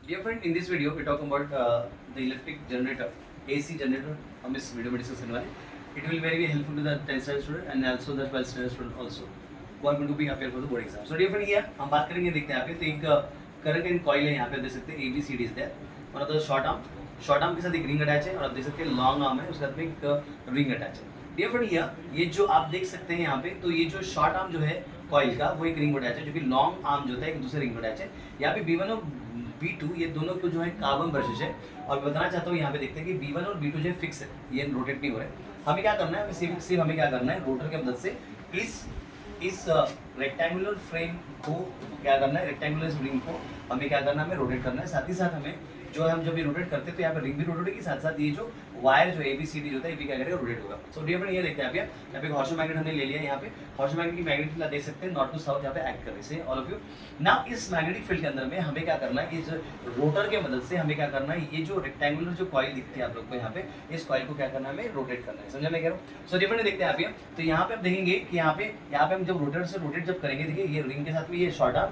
Dear friend, in this video we talk about the electric generator, AC generator. हम इस video में discuss करने वाले. It will very helpful to the 10th standard student and also the 12th standard student also who are going to be appear for the board exam. So dear friend, here हम बात करेंगे, देखते हैं यहाँ पे. तो एक करंट एंड कॉइल है, यहाँ पे देख सकते हैं ABCD is there. और तो शॉर्ट आर्म के साथ एक रिंग अटैच है और आप देख सकते हैं लॉन्ग आर्म है, उसके साथ में एक रिंग अटैच है. डियर फ्रेंड, ये जो आप देख सकते हैं यहाँ पे, तो ये जो शॉर्ट आर्म जो है कॉइल का वो एक रिंग अटैच है, जो कि लॉन्ग आर्म जो होता है एक दूसरे रिंग अटैच है. यहाँ पे B1 और B2 ये दोनों को जो है कार्बन ब्रशेज है. और बताना चाहता हूँ यहाँ पे देखते हैं कि B1 और B2 जो है फिक्स है, ये रोटेट नहीं हो रहा है. हमें क्या करना है, सिर्फ हमें क्या करना है, रोटर की मदद से इस रेक्टेंगुलर फ्रेम को क्या करना है, रेक्टेंगुलर रिंग को हमें क्या करना है, हमें रोटेट करना है. साथ ही साथ हमें जो हम जब भी रोटेट करते हैं तो यहाँ पे रिंग भी रोटेट होगी, साथ साथ ये जो वायर जो ABCD जो होता है ये भी क्या करेगा, रोटेट होगा. सो डियर फ्रेंड, ये देखते हैं आप यहाँ पे हॉर्सो मैग्नेट हमने ले लिया. यहाँ पे हॉर्सो मैग्नेट की मैग्नेटिक फील्ड देख सकते हैं नॉर्थ टू साउथ यहाँ पे एक्ट कर रही है. ऑल ऑफ यू नाउ इस मैग्नेटिक फील्ड के अंदर में हमें क्या करना है, इस रोटर के मदद से हमें क्या करना है, ये जो रेक्टेंगुलर जो कॉइल दिखती है आप लोग को यहाँ पे, इस कॉइल को क्या करना है, हमें रोटेट करना है. समझा मैं कह रहा हूँ. सो डियर फ्रेंड, देखते हैं आप तो यहाँ पे आप देखेंगे कि यहाँ पे हम जब रोटर से रोटेट जब करेंगे, देखिए ये रिंग के साथ में ये शॉर्ट आर्म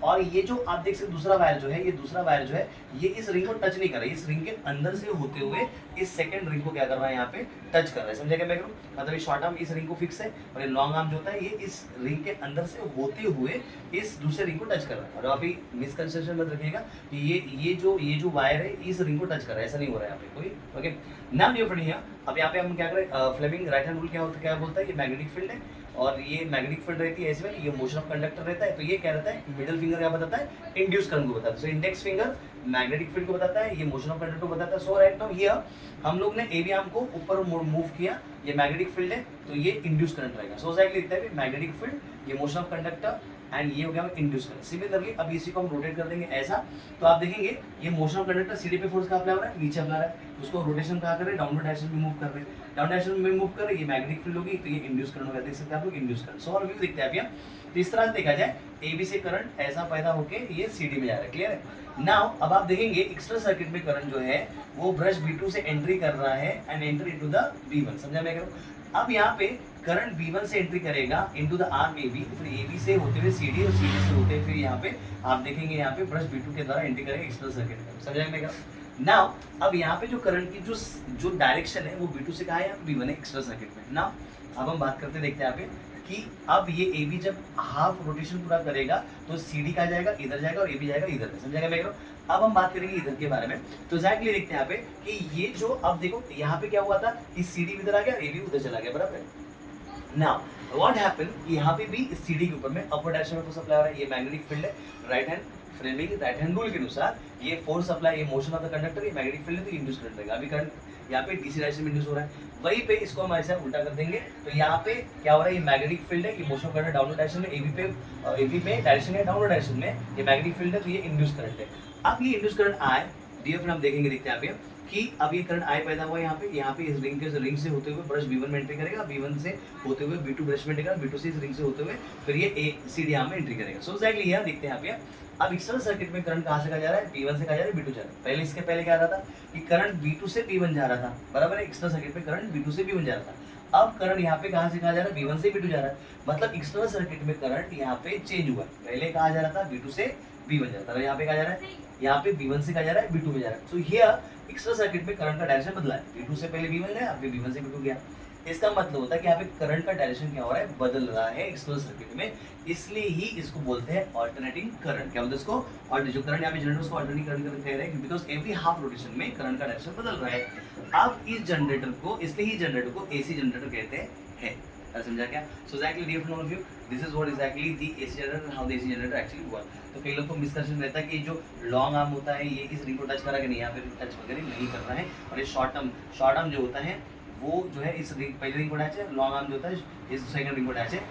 और ये जो आप देख सकते दूसरा वायर जो है, ये दूसरा वायर जो है ये इस रिंग को टच नहीं कर रहा है, इस रिंग के अंदर से होते हुए इस सेकंड रिंग को क्या कर रहा है, यहाँ पे टच कर रहा है. समझा क्या मैं करूँ, मतलब ये शॉर्ट आर्म इस रिंग को फिक्स है और ये लॉन्ग आर्म जो होता है ये इस रिंग के अंदर से होते हुए इस दूसरे रिंग को टच कर रहा है. और अभी मिसकंसेप्शन मत रखिएगा कि ये जो वायर है इस रिंग को टच कर रहा है, ऐसा नहीं हो रहा है यहाँ पे कोई. ओके नाउ डियर फ्रेंड, अब यहाँ पे हम क्या करें, फ्लेमिंग राइट हैंड रूल क्या बोलता है, ये मैग्नेटिक फील्ड है और ये मैग्नेटिक फील्ड रहती है, ऐसे ये मोशन ऑफ कंडक्टर रहता है. तो ये क्या रहता है, मिडिल फिंगर क्या बताता है, इंड्यूस करंट को बताता है. So index finger magnetic field को बताता है, ये मोशन ऑफ कंडक्टर को बताता है. सो राइट नाउ हियर हम लोग ने AB आर्म को ऊपर मूव किया, ये मैग्नेटिक फील्ड है तो ये इंड्यूस करंट रहेगा. सो एक्चुअली लिखता है मैग्नेटिक फील्ड, ये मोशन ऑफ कंडक्टर एंड ये हो गया इंड्यूस करंट. सिमिलरली अब इसी को हम रोटेट कर देंगे ऐसा, तो आप देखेंगे ये मोशन ऑफ कंडक्टर CD पे फोर्स कहाँ अप्लाई हो रहा है, नीचे अप्लाई हो रहा है. उसको रोटेशन कहाँ कर रहे हैं, डाउनवर्ड डायरेक्शन में मूव कर रहे हैं. डाउन डायरेक्शन में मूव कर रहे हैं, ये मैग्नेटिक फील्ड होगी तो ये इंड्यूस करंट होगा. देख सकते हैं आप लोग इंड्यूस करंट. सो और व्यू देखते हैं आप यहाँ. तो इस तरह से देखा जाए AB से करंट ऐसा पैदा होके ये CD में जा रहा है. क्लियर है. नाउ अब आप देखेंगे एक्सटर्नल सर्किट में करंट जो है वो ब्रश B2 से एंट्री कर रहा है and enter into the B1. समझा मैं कह रहा हूँ. अब यहाँ पे करंट B1 से एंट्री करेगा इनटू द आर्म AB, फिर AB से होते हुए CD और CD से होते हुए फिर यहाँ पे आप देखेंगे यहाँ पे ब्रश B2 के द्वारा एंट्री करेगा एक्सटर्नल सर्किट में. समझा मैं कह रहा हूँ. नाउ अब यहाँ पे जो करंट की जो डायरेक्शन है वो B2 से कहा है, B1 है एक्सटर्नल सर्किट में. नाउ अब हम बात करते देखते हैं यहाँ पे कि अब ये AB जब हाफ रोटेशन पूरा करेगा तो CD कहाँ जाएगा, इधर जाएगा और AB जाएगा इधर. समझाएगा मैं कह रहा हूँ. अब हम बात करेंगे इधर के बारे में. तो एग्जैक्टली देखते हैं यहाँ पे कि ये जो अब देखो यहाँ पे क्या हुआ था कि CD इधर आ गया, AB उधर चला गया. बराबर है. नाउ व्हाट हैपन, यहाँ पे भी CD के ऊपर में अपर डायरेक्शन में फोर्स अप्लाई हो रहा है. ये मैग्नेटिक फील्ड है, right hand framing right hand rule के अनुसार ये फोर्स अप्लाई, ये मोशन ऑफ द कंडक्टर, ये मैग्नेटिक फील्ड है तो इंड्यूस करंट रहेगा. अभी करंट यहाँ पे DC डायरेक्शन में इंड्यूस हो रहा है. वहीं पे इसको हम ऐसा उल्टा कर देंगे तो यहाँ पे क्या हो रहा है, ये मैग्नेटिक फील्ड है, ये motion of current downward direction में, AB में डायरेक्शन है डाउनवर्ड डायरेक्शन में, ये मैग्नेटिक फील्ड है तो ये इंड्यूस करंट है. अब ये इंड्यूस करंट आए डियर फ्रेंड, हम देखेंगे देखते हैं यहाँ पे कि अब ये करंट आई पैदा हुआ यहाँ पे इस रिंग से होते हुए ब्रश B1 में एंट्री करेगा, B1 से होते हुए B2 ब्रश में एंट्री करेगा, B2 से इस रिंग से होते हुए फिर ये CD आर्म में एंट्री करेगा. सो एक्चुअली यहाँ देखते हैं यहाँ पे अब एक्सटर्नल सर्किट में करंट कहाँ से कहा जा रहा है, B1 से कहा जा रहा है B2 जा रहा है. पहले इसके पहले क्या आ रहा था कि करंट B2 से B1 जा रहा था. बराबर है. एक्सटर्नल सर्किट में करंट B2 से B1 जा रहा था. अब करंट यहाँ पे कहाँ से कहा जा रहा है, B1 से B2 जा रहा है. मतलब एक्सटर्नल सर्किट में करंट यहाँ पे चेंज हुआ है. पहले कहा जा रहा था B2 से B1 जा रहा था, यहाँ पे कहा जा रहा है, यहाँ पे B1 से कहा जा रहा है B2 में जा रहा है. सो हियर एक्सटर्नल सर्किट में करंट का डायरेक्शन बदला है. B2 से पहले B1 गया, फिर B1 से B2 गया. इसका मतलब होता है कि यहाँ पे करंट का डायरेक्शन क्या हो रहा है, बदल रहा है एक्सटर्नल सर्किट में. इसलिए ही इसको बोलते हैं अल्टरनेटिंग करंट. क्या बोलते हैं इसको, और जो करंट यहाँ पे जनरेटर उसको अल्टरनेटिंग करंट कह रहे हैं बिकॉज एवरी हाफ रोटेशन में करंट का डायरेक्शन बदल रहा है. अब इस जनरेटर को, इसलिए ही जनरेटर को AC जनरेटर कहते हैं. समझा क्या. So actually dear friend all of you, this is what actually the AC generator, how the AC generator actually work. तो कई लोग को मिसकंसेप्शन रहता है कि जो लॉन्ग आर्म होता है ये इस रिंग को टच करा कि नहीं, यहाँ पे टच वगैरह नहीं कर रहा है. और ये शॉर्ट आर्म जो होता है वो जो है इस रिंग पहले रिंग को अटैच है, लॉन्ग आर्म जो होता है इस सेकंड रिंग को अटैच है.